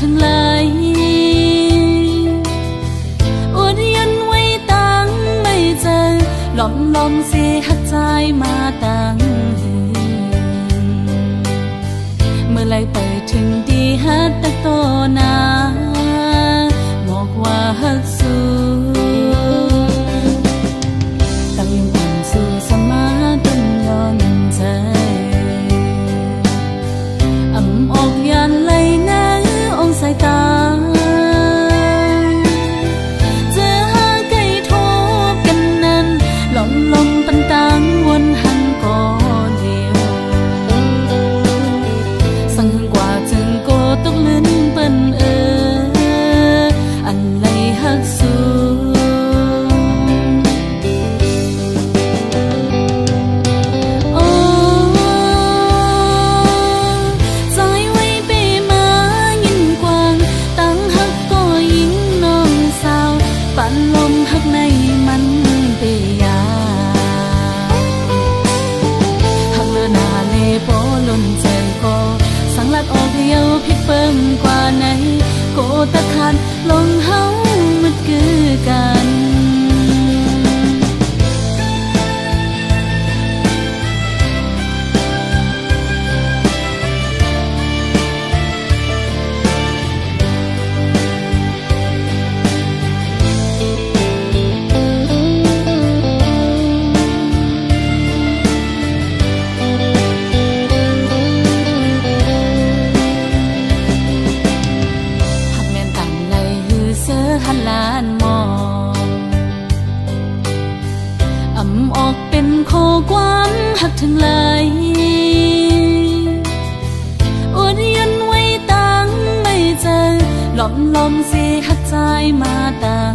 ทั้งหลายอดยันไว้ตั้งไม่เจอหลอมเสียหักใจมาตั้งเมื่อไรไปถึงดีฮัดตะโตนาบอกว่าฮักสู้ตั้งยังปั่นสู่สมาต้นย้อนใจออกยันไหลน้ำองสายตาเจอหาไก่ทบกันนั้นลมปันตังวนหันก่อเดียวสั่งหึงกว่าจึงโกตกลิ้นเปิ้นอันไหลหักสู้ลมหักในมันเปียหักเลือนาเลโปล้นใจก็สังลักออกเดียวพิดเปิงกว่าไหนโกตะคันลงเฮามันคือกันหันลานมองออกเป็นโคความหักถึงไหลอดยันไว้ตั้งไม่เจอหลอมเสียหักใจมาตั้ง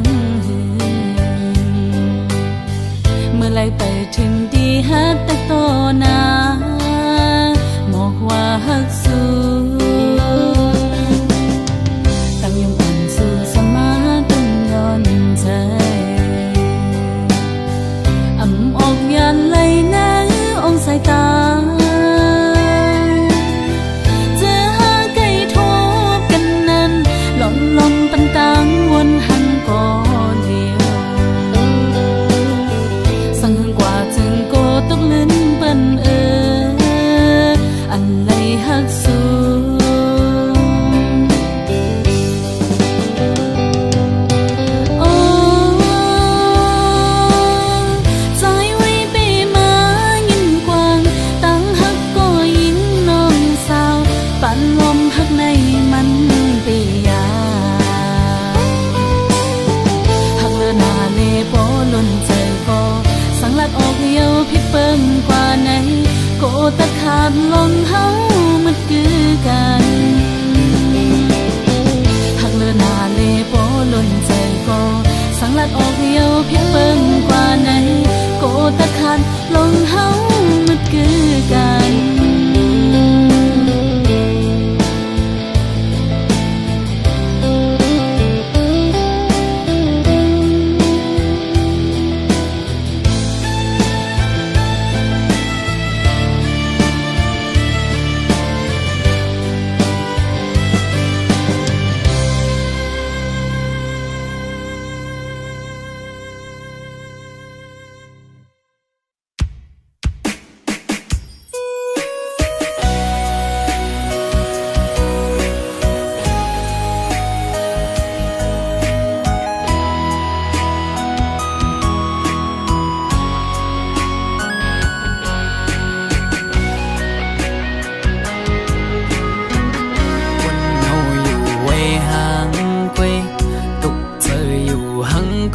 เมื่อไรไปถึงดีฮัดตะโตนาบอกว่าฮักสู้ไหลน้ำองสายตาเจอหาไก่ทบกันนั้นลมปันตังวนหันก่อเดียวสั่งหึงกว่าจึงโกตกลิ้นเปิ้นอันไหลหักสู้ลมหักในมันเปียหักเลือนาเลโปล้นใจก็สังลักออกเดียวพิดเปิงกว่าไหนโกตะขาดลงเฮามันคือกันหักเลือนาเลโปล้นใจก็สังลักออกเดียวพิดเปิงกว่าไหนโกตะขาดลงเฮามันคือกัน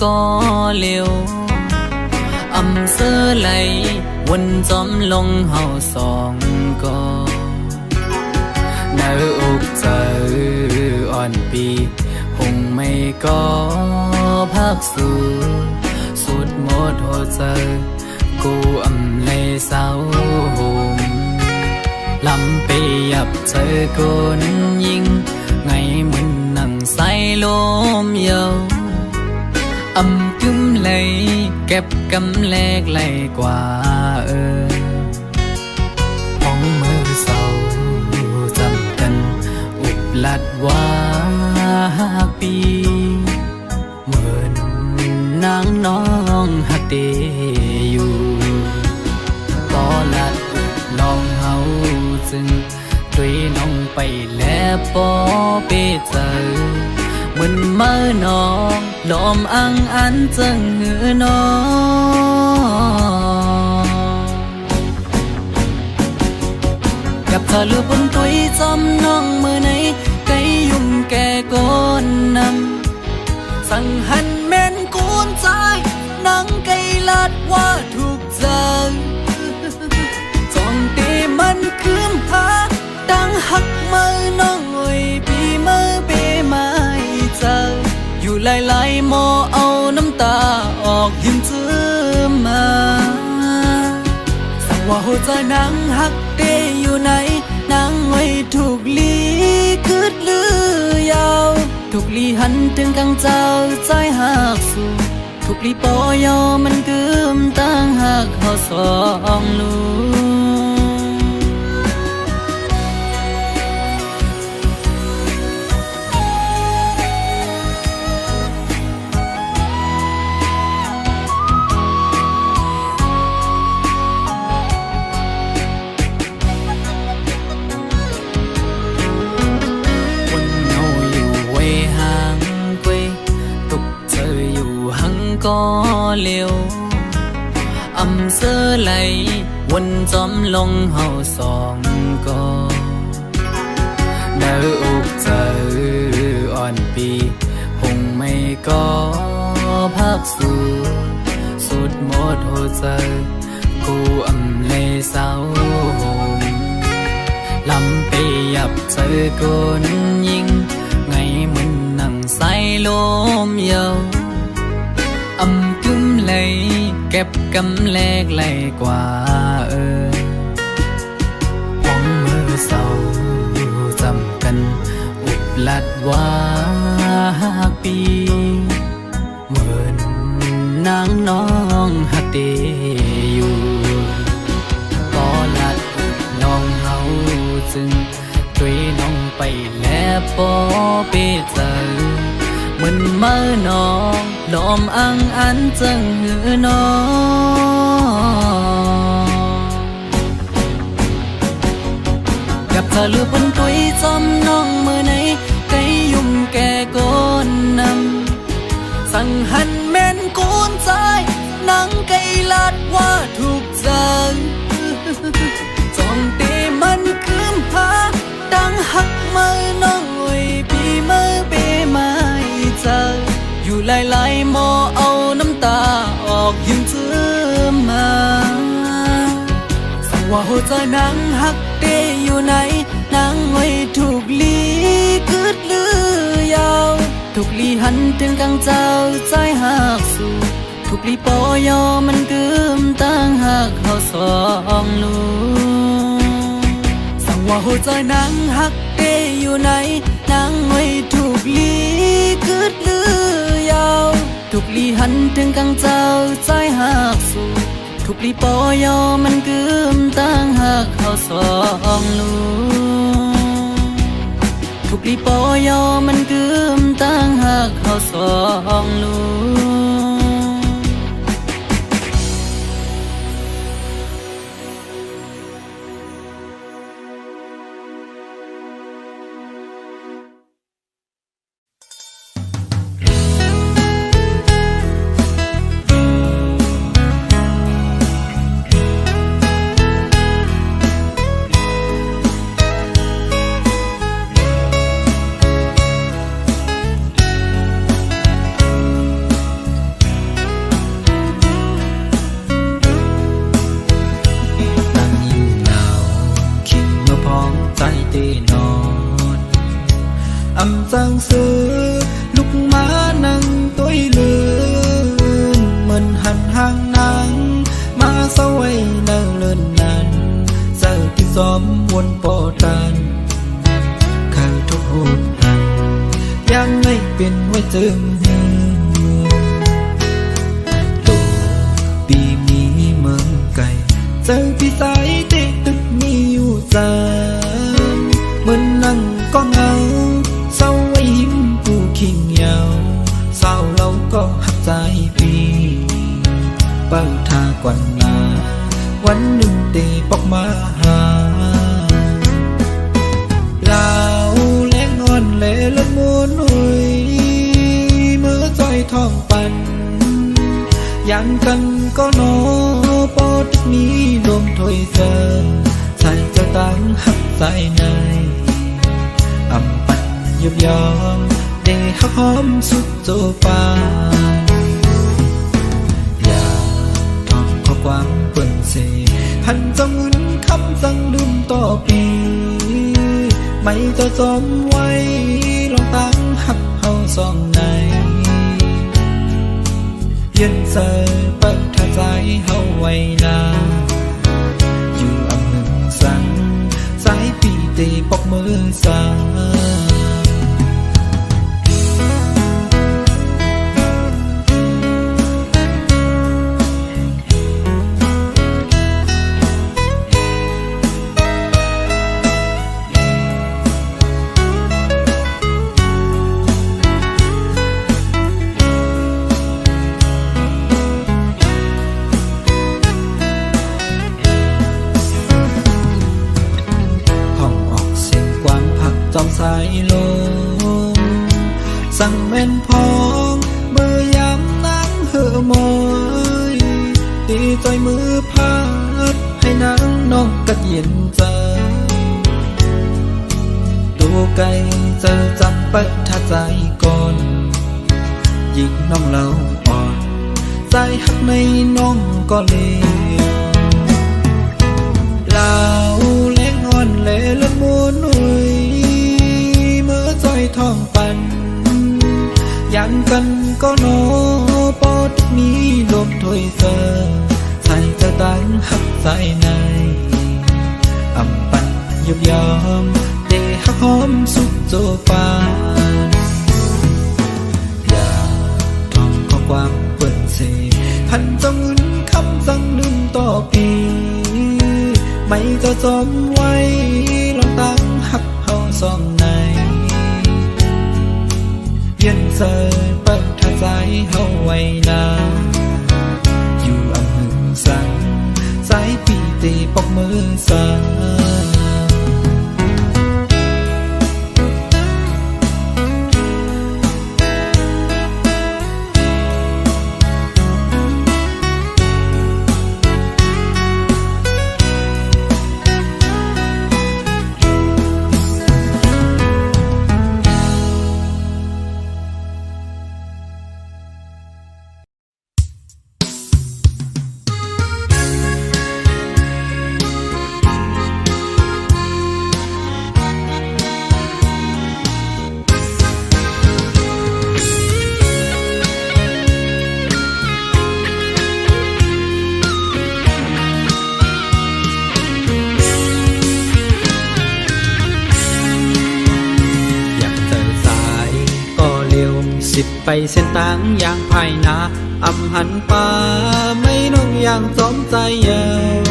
ก็เลี้ยวเสื้อไหลวนจอมลงเฮาสองก็เนื้ออกเจออ่อนปีหงไม่ก็พักสู่สุดหมดหัวใจกูเลยเศร้าห่มลำไปยับเจอคนยิงไงมึนนั่งใส่ลมเยากึ้มเลยเก็บกำแลกไหลกว่าห้องมือเศร้าจำกันอุบลัดว่า เตอยู่ก็ละลองเฮาจึงด้วยน้องไปแล้วปอเปเจอเหมือนเมื่อน้องลอมอังอันจึงหือน้องกับเธอลือบนตุยจำน้องมือไหนไกยุ่มแก่ก้นนำสั่งหันแม่นกูนใจนังไกลัดว่าถูกใจจ้องตีมันคืมพาดังหักมือน้องอ้อยปีมือเปไม่เจออยู่หลายๆหมอเอาน้ำตาออกยิ้มจื้อมาสั่งว่าหัวใจนางหักเตอยู่ไหนนางไว้ถูกลีคืดลือยาวถูกลีหันถึงกังเจ้าใจหักสู่ถูกลีปอยอมันกึมตั้งหักเขาสองลูก็เลี้ยวอำเสอไหลวนจอมลงเฮาสองก็เนื้ออกเจออ่อนปีหงไม่ก็พักสู่สุดหมดหัวใจกูอำเลยเศร้าหงลำไปยับเจอคนยิงไงมันนั่งใส่ลมเยาอำกึ้มเลยเก็บกำแลกไหลกว่าห้องมือเศร้าจำกันอุบลัดว่าปีเหมือนนางน้องหักเตอยู่ก็ลัดน้องเฮาจึงด้วยน้องไปแล้วปอเปเจอเหมือนเมื่อน้องลอมอังอันจึงหือน้องกับเธอลือบนตุยจำน้องมือไหนไกยุ่มแก่ก้นนำสั่งหันแม่นกูนใจนังไกลัดว่าถูกใจจ้องตีมันคืมพาดังหักมือน้องอ้อยปีมือเปไม่เจออยู่หลายๆหมอเอาน้ำตาออกยิ้มจื้อมาสั่งว่าหัวใจนางหักเตอยู่ไหนนางไว้ถูกลีคืดลือยาวถูกลีหันถึงกังเจ้าใจหักสู่ถูกลีปอยอมันกึมตั้งหักเขาสองลูสั่งว่าหัวใจนางหักเตอยู่ไหนนางไว้ถูกลีคืดลือยาวถูกลีหันถึงกังเจ้าใจหักสู่ถูกลีปอยอมันกึมตั้งหักเขาสองลูถูกลีปอยอมันกึมตั้งหักเขาสองลูอำจังซื้อลูกม้านั่งตัวลืนเหมือนหันห่างนางมาสวยเนิ่นเลินนั้นเจอที่ซ้อมวนปอตันข้าทุกหูหันยังไม่เป็นไว้จึงตัวปีนี้เมืองไก่เจอพี่สายติดตึกมีอยู่จานเหมือนนั่งก็เงาเศร้าไว้หิมผู้ขิงยาวเศร้าเราก็หักใจพี่ เปิดทากวันนาวันหนึ่งตีปอกมาหาลาวแล้งอ่อนเละละมุนหุยเมื่อจอยทองปันยันกันก็นอปอดนี้รวมถ้วยเสอใส่จะตั้งหักใส่ในอำปันยุบยอมเดหักหอมสุดโจปาอย่าทองข้อความเปิ่นเสหันจะมึนคำสั่งลืมต่อปีไม่จะจอมไว้ลองตั้งหักเฮาสองในยืนเสยเปิดท่าใจเฮาไว้นาอยู่อำหนึ่งสังสายปีตีปอกมือสาจอมสายลมสั่งแม่นพองเมื่อยามนั่งเหอมอยตีใจมือพัดให้นางน้องกัดเย็นใจดูไกลเจอจำเปิดท่าใจก่อนยิงน้องเราอ่อนใจหักในน้องก็เลวลาวเล็กอ่อนเละละมุนหุยจอยทองปันยันกันก็นอปอดนี้ลมถ้วยเสอใส่จะตั้งหักใส่ในอำปันยุบยอมเดหักหอมสุดโจปาอย่าทองข้อความเปิ่นเสพันจะมึนคำสั่งลืมต่อปีไม่จะจอมไว้ลองตั้งหักเฮาสองในยันเสยเปิดท่าใจเฮาไว้นาอยู่อำหนึ่งสังสายปีตีปอกมือสาไปเส้นต่างอย่างภายนาอำหันป่าไม่น้องอย่างจอมใจเยาว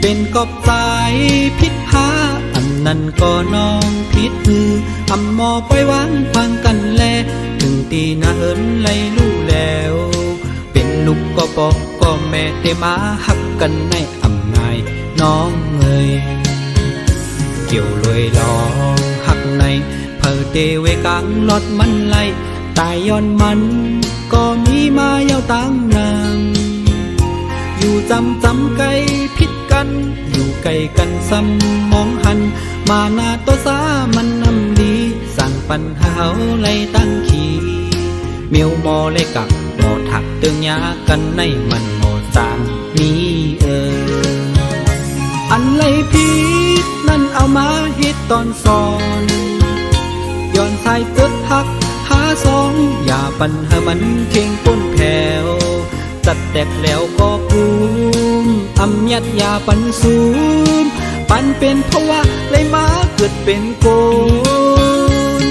เป็นกอบสายพิษหาอันนั้นก็น้องพิษมืออำมอปล่อยวางฟังกันแลถึงตีนาเอินไล่ลู่แล้วเป็นลูกก็บอกก็แม่เตมาหักกันในอำนายน้องเอ่ยเกี่ยวลอยลองหักในเผอเตเวกังลอดมันไล่ตายย้อนมันก็มีมายาวตั้งนางอยู่จำไกลพิษกันอยู่ไกลกันซ้ำมองหันมาหน้าตัวสามันนำดีสั่งปัญหาไล่ตั้งขี่เมียวมอเลยกักหมอถักเตืองยากันในมันหมอสามมีอันไล่พิษนั่นเอามาเฮ็ดตอนสอนย้อนสายเกิดหักหาสองอย่าปัญหามันเข่งป้นแผ่วจัดแตกแล้วก็ภูมิอำยัดยาปันสูมปันเป็นเพราะว่าเลยมาเกิดเป็นโกน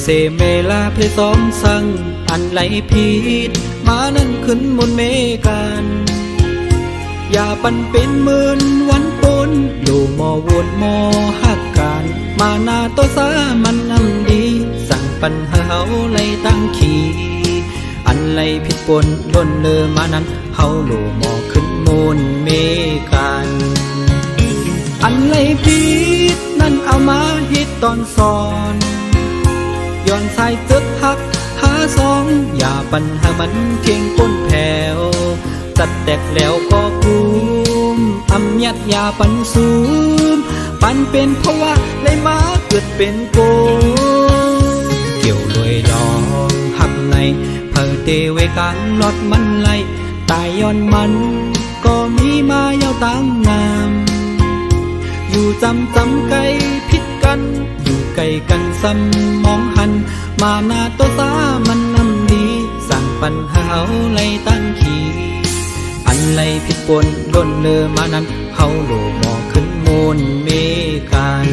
เสเมลาเพซ้อมสั่งอันไหลผิดมานั้นขึ้นมนเมกันอย่าปันเป็นหมื่นวันปนอยู่มอวนมอหักกันมานาตัวสามันนำดีสั่งปัญหาเฮาไล่ตั้งขี่อันไหลผิดปนล้นเลอมานั้นเฮาโลมอขึ้นมนเมกันอันไหลผิดนั่นเอามาฮิตตอนสอนย้อนสายตึกหักหาสองอย่าปัญหามันเก่งก้นแผ่วจัดแตกแล้วก็กุมอำยัดยาปันซูมปันเป็นเพราะว่าเลยมาเกิดเป็นโกเกี่ยวรวยดองหักในเผอเตเวกังลอดมันไหลตายย้อนมันก็มีมาเยาวตั้งงามอยู่จำไกลพิดกันอยู่ไกลกันซ้ำมองหันมาหน้าตัวสามันนำดีสั่งปัญหาเฮาไล่ตั้งขี่อันไหลผิดปนล้นเลอมานั้นเฮาโลมอขึ้นมนเมกัน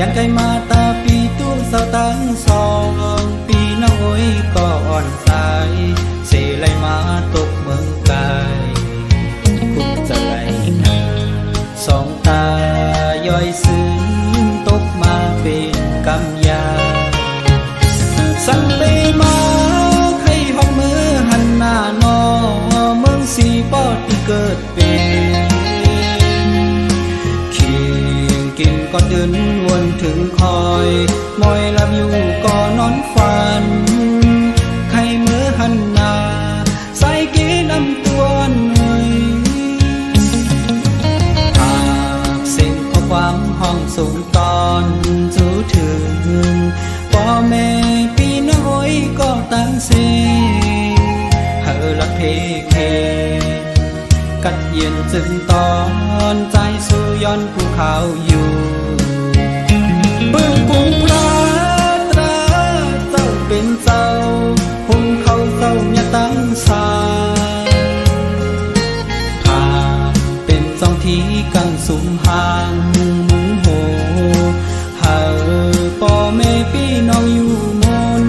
ยันไกมาตาปีตู้เสาตั้งสองปีน้อยก็อ่อนสายเสไลมาตกเมืองกายคุกจะไหลนาสองตาย่อยซึ้งตกมาเป็นกำยาสั่งไปมาใครห้องมือหันหน้านอเมืองสีปอดที่เกิดเป็นก็เดินวนถึงคอยมอยลับอยู่ก็นอนฝันใครเมื่อหันหน้าใส่กีนำตัวหน่อยหากเส้นข้อความห้องสูงตอนจูถึงพ่อแม่พี่น้อยก็ตั้งเสเฮอละเพเคกัดเย็นจึงตอนใจสู่ย้อนภูเขาอยู่เบื้องกรุงพระตราเจ้าเป็นเจ้าหุ่นเขาเจ้าอย่าตั้งสายหากเป็นสองที่กังสุมห่างมุงโหหาพ่อแม่พี่น้องอยู่มน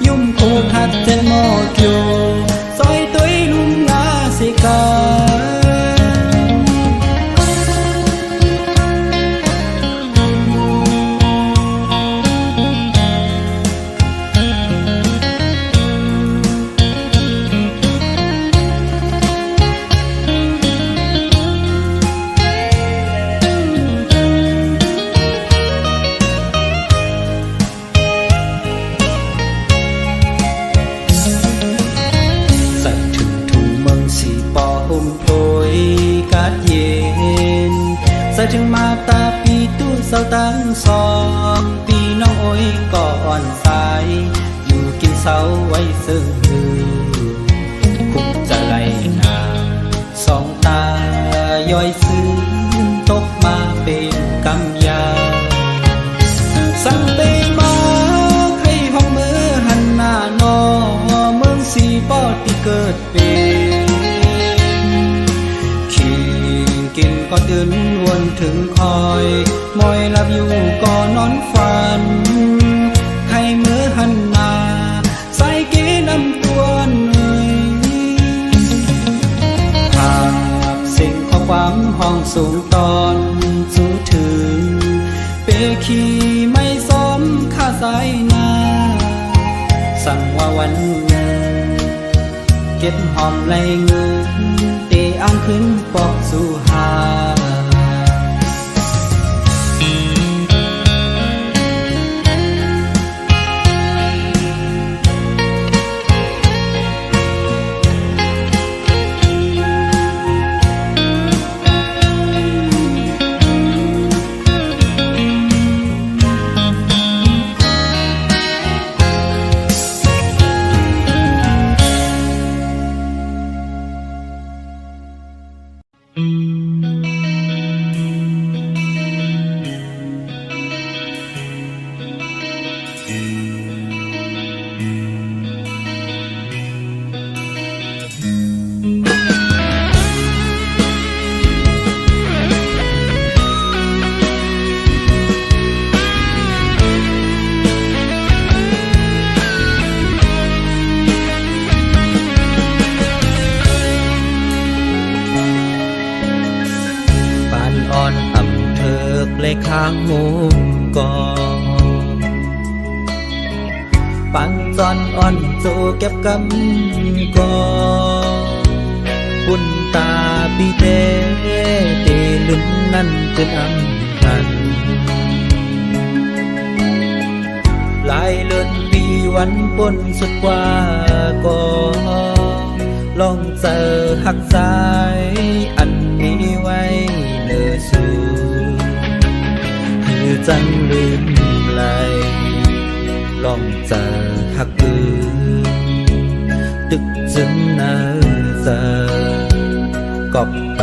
ยุ่มโคทัดเจนมอเกียวซอยตัวลุงลาเสกาใส่ถึงมาตาปีตู้เสาตั้งสองปีน้อยก็อ่อนสายอยู่กินเสาไว้ซึ่งคุกจะไหลนาสองตาย่อยซึ้งตกมาเป็นกำยาสั่งไปมาให้ห้องมือหันหน้านอเมืองสีปอดที่เกิดเป็นกินก็เดินวนถึงคอยมอยลับอยู่ก็นอนฝันใครเมื่อหันหน้าใส่กีนำตัวหน่อยหากสิ่งข้อความห้องสูงตอนสูงถึงเปขี้ไม่สมค่าสายนาส สั่งว่าวันหนึ่งเก็บหอมไหลเงินเตะอ้างขึ้นปอกสู่หาเลยข้างหูกอปังจอนอ่อนโจเก็บกำกอปุ่นตาปีเตเตลึนนั่นเป็นอำพันหลายเลือนปีวันปนสุดกว่าก็ลองเจอหักสายอันนี้ไว้เนื้อสูจังลืมไหลลองเจอหักอื่นตึกจึงเนอเจอกอบไป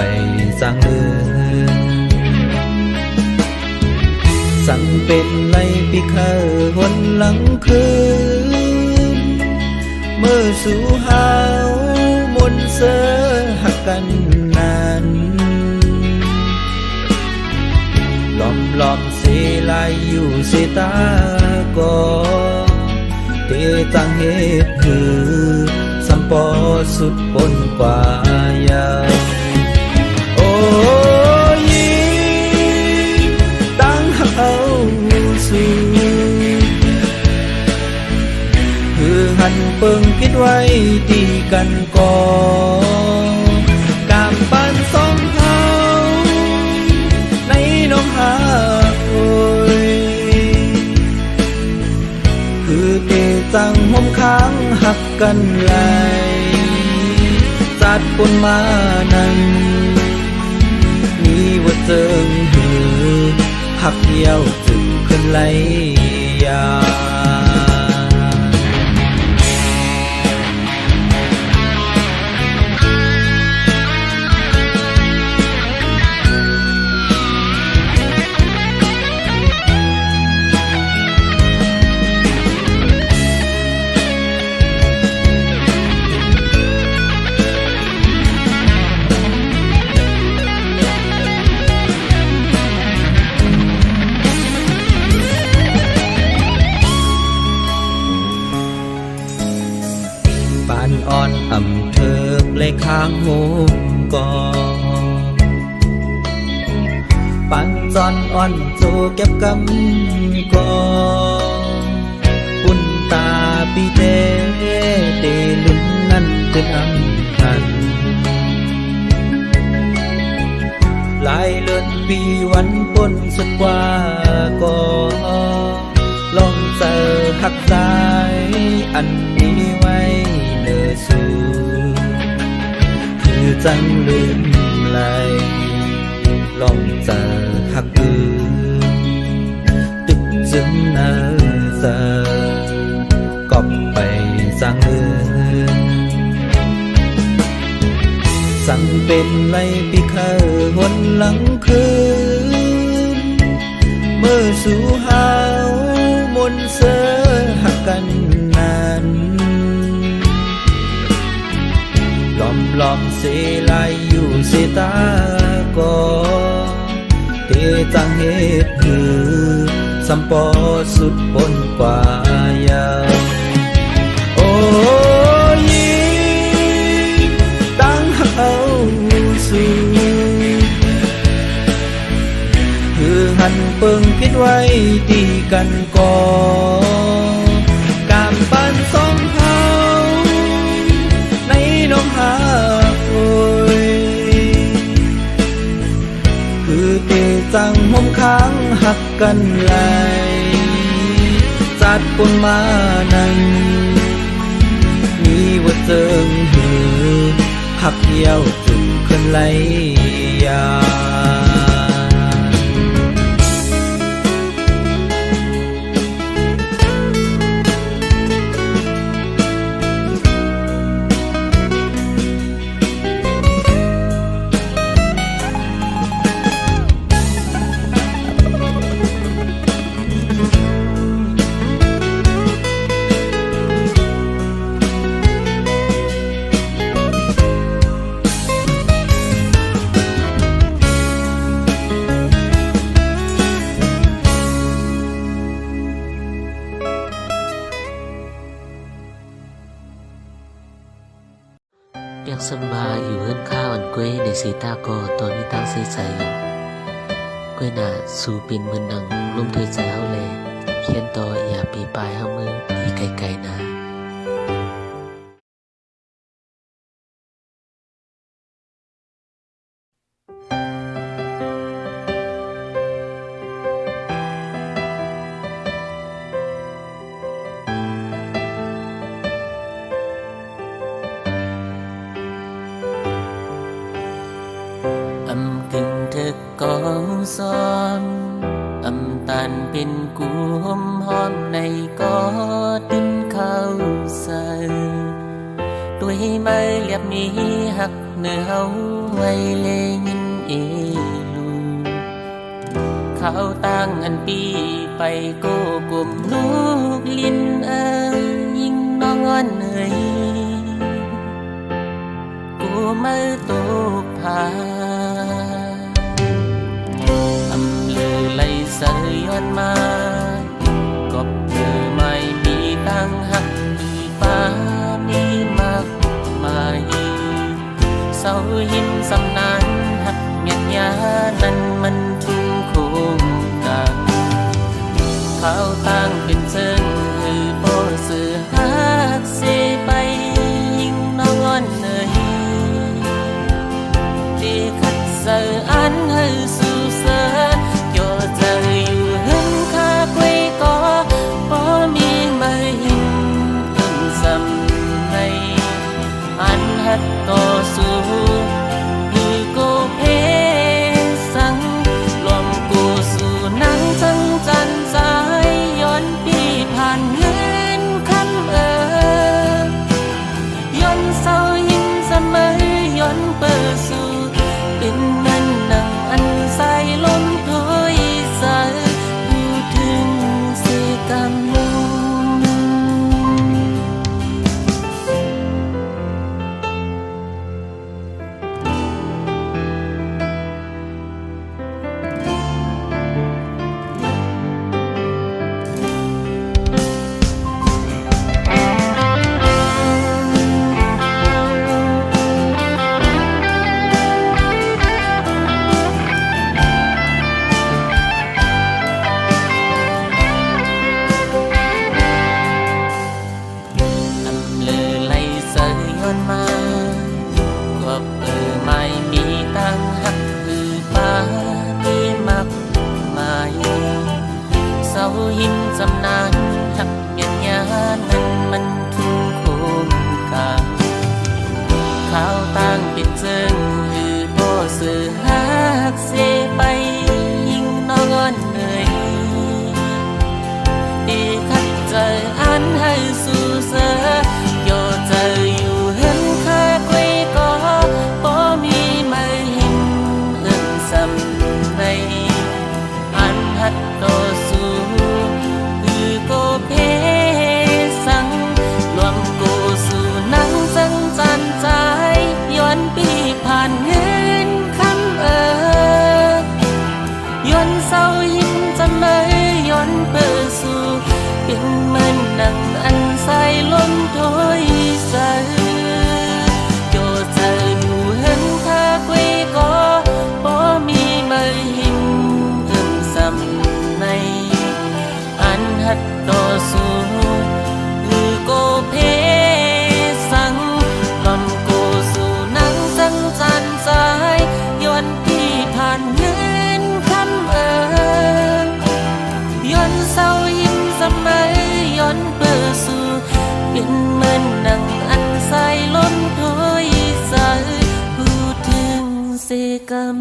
สร้างเลือนสั่งเป็นไรปีเคอหนหลังคืนเมื่อสู่หาวมนเสอหักกันนานลอมเสียลายอยู่เสียตาก็เตจังเหตุคือสัมปอสุดปนกว่ายาวโอ้ยตั้งเอาสู่คือหันเปิงคิดไว้ตีกันก่อกามปันสองเฮาในน้องหาโอยคือเตจังห่มค้างหักกันไหลจัดปนมานั้นมีว่าเจิงหือหักเดียวจึงขึ้นไหลยาอ่อนอ่ำเถิกเลยข้างหูกอปันจอนอ่อนโจเก็บกำกอปุ่นตาปีเตเตลุนนั่นเป็นอำพันหลายเลือนปีวันปนสุดกว่าก็ลองเจอหักสายอันนี้ไว้เนื้อสูคือจังลืมไหลลองเจอหักอื่นตึกจึงเนอเจอกอบไปสร้างเลือนสั่งเป็นไรปีเคอหนหลังคืนเมื่อสู่หาวมนเสอหักกันนานลอมเสียลายอยู่เสียตาก็เตจังเหตุคือสัมปอสุดปนกว่ายาวโอ้ยตั้งเอาสู่คือหันเปิงคิดไว้ตีกันก่อกามปันสอง กันไหลจัดปนมานังมีว่าเจิงหือหักเยี่ยวจึงขึ้นไหลยายังสำบายอยู่เฮือนข้าวอันเกวยในสีตาโกตอนนี้ตั้งซื้อใจเกวยน่ะสู่ปินมือหนังลุ่มถ้วยใจเฮาแลเขียนต่ออย่าปีปลายเฮามือที่ไกลๆนะอำกึ่งเธอกองซ้อนอำตันเป็นกูหอมหอมในกอดินเข้าใส่ด้วยไม้เรียบนี้หักเนื้อเฮาไว้เลยินเอลูข้าวตั้งอันปีไปโกกลมลูกลิ้นยิ่งน้องอ่อนเหนื่อยกูมาตกผาอำลือไหลเสยย้อนมากบเธอไม่มีตั้งหักปีป้ามีมากมายเศร้าหินสำนานหักเมียนยานั้นมันทุ่งโคงกันข้าวตั้งเป็นเชิงคือโป้สื่อหักเสไปยิ่งน้องอ่อนเหนื่อยที่ขัดเสืออันให้สู่เสือโยใจอยู่หึงข้าไว้ก็บ่มีมาหินอึมสำในอันหัดต่อสู้คือกูเพสังลมกูสู่นังจังจันสายย้อน เป็นเหมือนหนังอันสายล้นถอยสายพูดถึงเสกรรม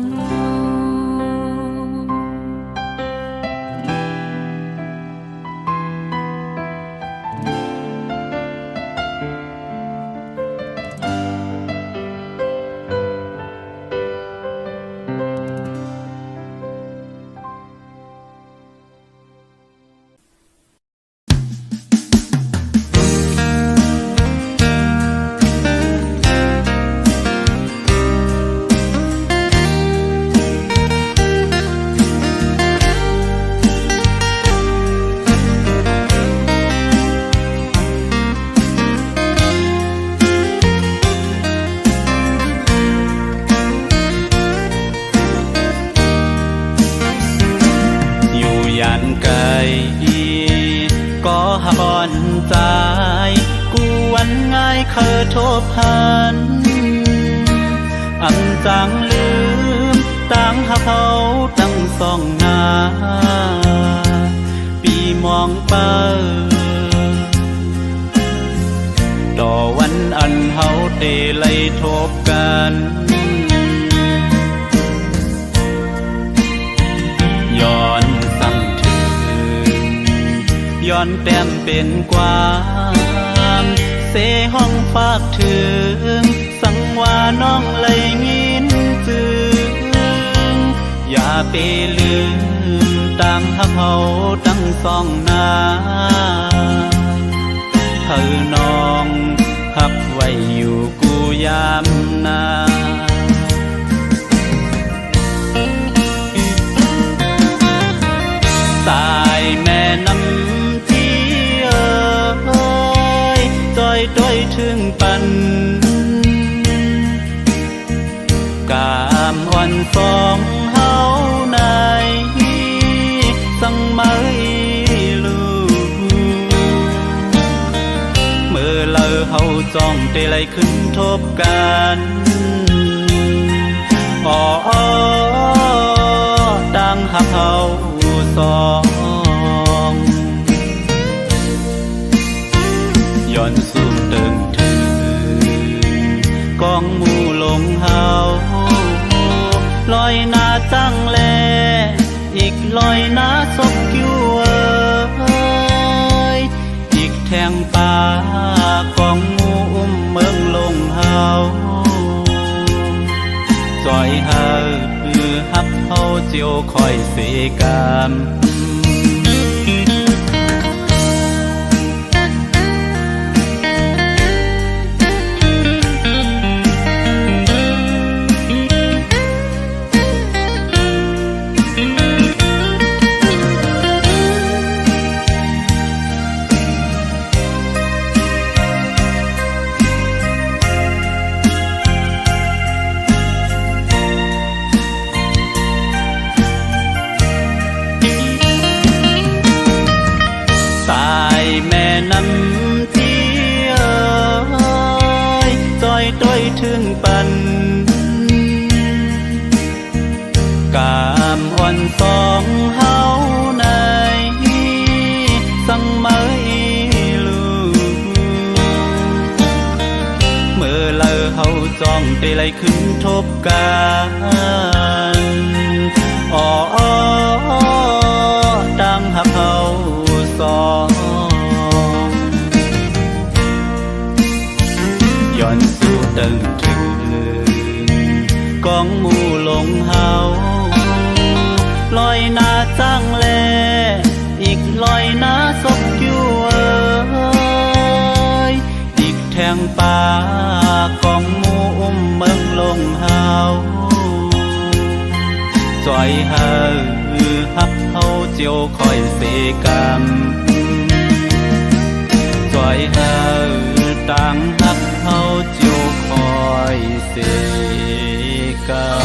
ไก่ก็หบอนใจกูวันง่ายเคยทบหันอันจังลืมตั้งหาเขาตั้งสองหน้าปีมองเปิดต่อวันอันเฮาเตไล่ทบกันย้อนย้อนแต้มเป็นความเสห้องฝากถึงสังว่าน้องเลยยินจึงอย่าไปลืมตั้งหักเฮาตั้งสองหน้าเธอน้องหักไว้อยู่กูยามนาสายแม่น้ำต้อยถึงปันกามอ่อนสองเฮาในสังไม่รู้เมื่อเลอเฮาจ้องเตไลขึ้นทบกันอ๋อดังหักเฮาสองย้อนสู่เติงถึงกองหมู่ลงเฮาลอยหน้าจังแลอีกลอยหน้าศพกิ้วอีกแทงป่ากองหมู่อุ้มเมืองลงเฮาจอยเฮาฮับเฮาเจียวคอยเสกรรมต้อยถึงปันกามอ่อนสองเฮาในสังไม่รู้เมื่อเลอเฮาจ้องเตไลขึ้นทบกันอ๋อดังหักเฮาสองย้อนสู่เติงถึงกองหมู่ลงเฮาลอยหน้าจังแลอีกลอยหน้าศพกิ้วอีกแทงป่ากองหมู่อุ้มเมืองลงเฮาจอยเฮาฮับเฮาเจียวคอยเสกรรมจอยเฮาต่างฮักเฮาเจียวคอยเสกรรม